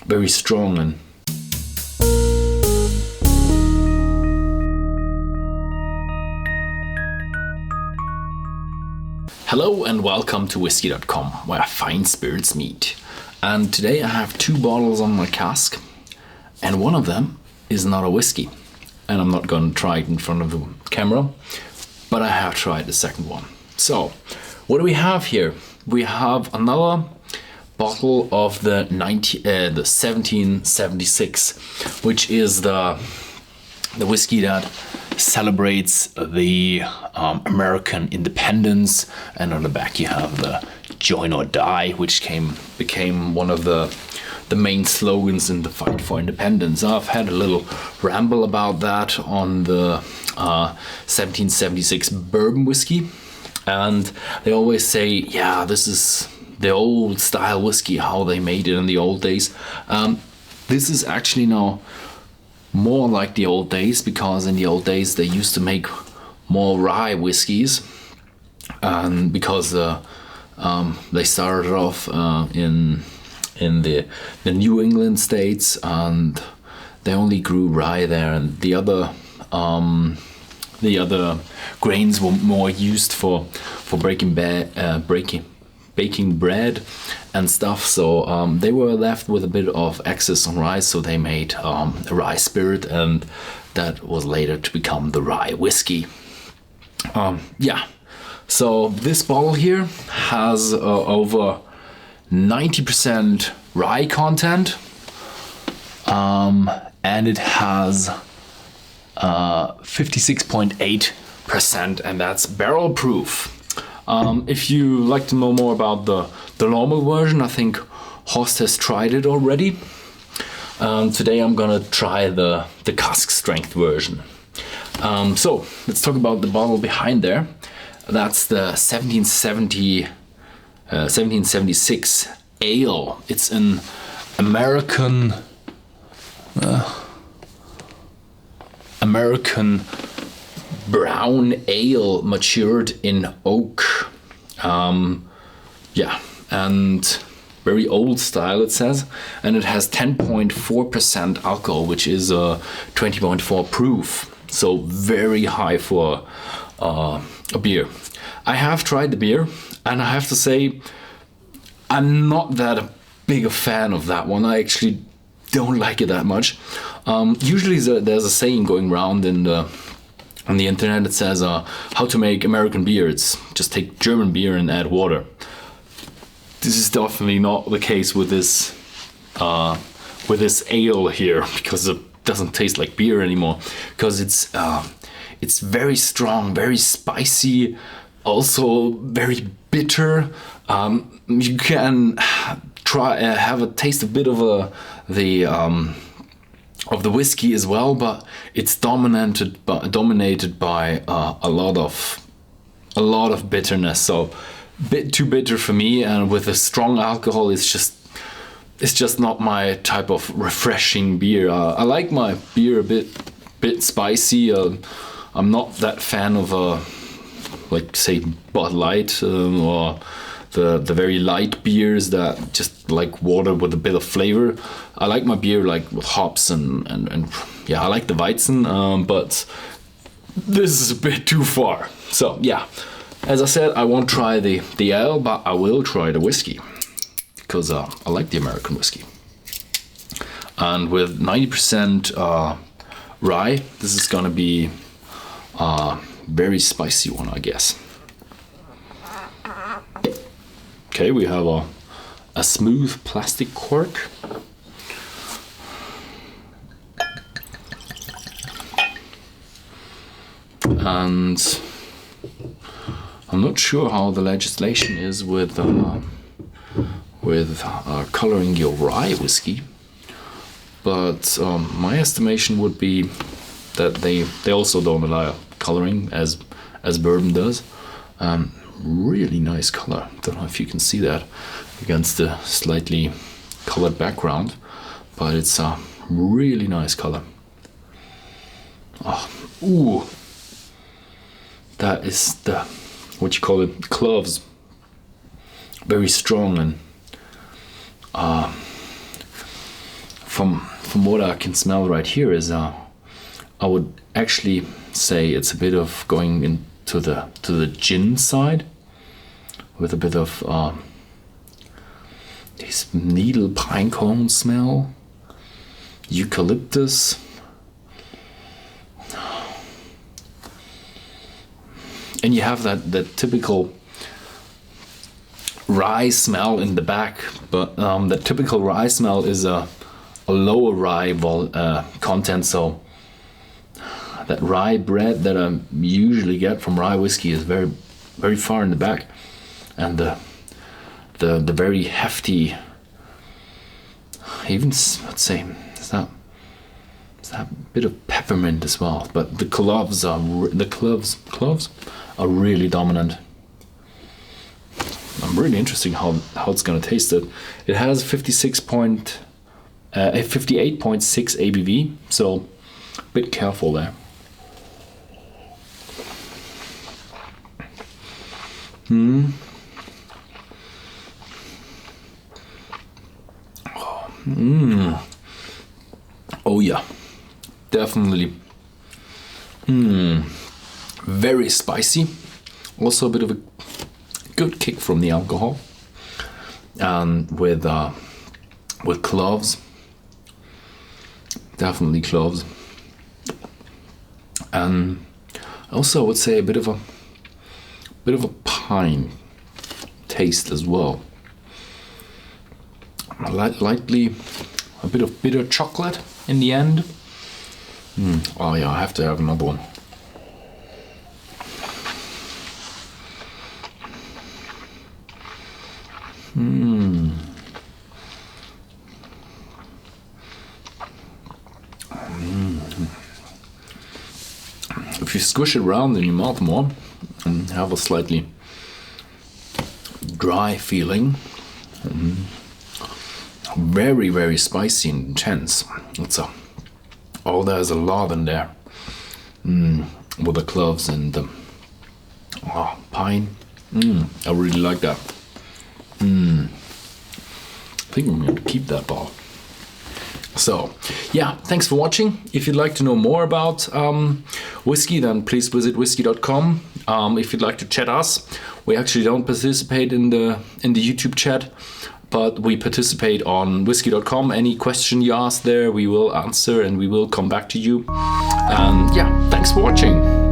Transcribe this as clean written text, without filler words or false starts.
very strong. And hello and welcome to Whisky.com, where fine spirits meet. And today I have 2 bottles on my cask, and one of them is not a whiskey. And I'm not going to try it in front of the camera, but I have tried the second one. So, what do we have here? We have another bottle of the 1776, which is the whiskey that celebrates the American independence, and on the back you have the "Join or Die," which became one of the main slogans in the fight for independence. I've had a little ramble about that on the 1776 bourbon whiskey, and they always say, yeah, this is the old style whiskey, how they made it in the old days. This is actually now more like the old days, because in the old days they used to make more rye whiskeys, and because they started off in the New England states, and they only grew rye there, and the other grains were more used for baking bread and stuff. So they were left with a bit of excess on rye, so they made a rye spirit, and that was later to become the rye whiskey. So this bottle here has over 90% rye content, and it has 56.8%, and that's barrel proof. If you like to know more about the normal version, I think Horst has tried it already. Today I'm gonna try the cask strength version. So let's talk about the bottle behind there. That's the 1776 ale. It's an American brown ale matured in oak. And very old style, it says, and it has 10.4% alcohol, which is 20.4 proof. So very high for a beer. I have tried the beer, and I have to say I'm not that big a fan of that one. I actually don't like it that much. Usually there's a saying going around on the internet that says how to make American beer. It's just take German beer and add water. This is definitely not the case with this ale here, because it doesn't taste like beer anymore, because it's very strong, very spicy, also very bitter. You can try have a taste a bit of the whiskey as well, but it's dominated by a lot of bitterness. So a bit too bitter for me, and with a strong alcohol, it's just not my type of refreshing beer. I like my beer a bit spicy. I'm not that fan of like say Bud Light or the very light beers that just like water with a bit of flavor. I like my beer like with hops and yeah, I like the Weizen, but this is a bit too far. So yeah, as I said, I won't try the ale, but I will try the whiskey, because I like the American whiskey. And with 90% rye, this is gonna be a very spicy one, I guess. Okay, we have a smooth plastic cork. And I'm not sure how the legislation is with coloring your rye whiskey, but my estimation would be that they also don't allow coloring as bourbon does. Really nice color. Don't know if you can see that against the slightly colored background, but it's a really nice color. Ooh, that is the, what you call it, cloves. Very strong, and from what I can smell right here is I would actually say it's a bit of going into the gin side, with a bit of this needle pine cone smell, eucalyptus. And you have that typical rye smell in the back, but the typical rye smell is a lower rye content, so that rye bread that I usually get from rye whiskey is very, very far in the back, and the very hefty, even let's say it's that bit of peppermint as well, but the cloves are really dominant. I'm really interested how it's gonna taste. It has 58.6 ABV, so a bit careful there. Oh yeah, definitely. Very spicy. Also a bit of a good kick from the alcohol, and with cloves, definitely cloves, and also I would say a bit of a pine taste as well. Lightly a bit of bitter chocolate in the end. Oh yeah, I have to have another one. If you squish it around in your mouth more and have a slightly dry feeling, very, very spicy and intense. There's a lot in there, with the cloves and the pine. I really like that. I think I'm going to keep that bottle. So, yeah, thanks for watching. If you'd like to know more about whiskey, then please visit Whisky.com. If you'd like to chat us, we actually don't participate in the YouTube chat, but we participate on Whisky.com. Any question you ask there, we will answer and we will come back to you. And yeah, thanks for watching.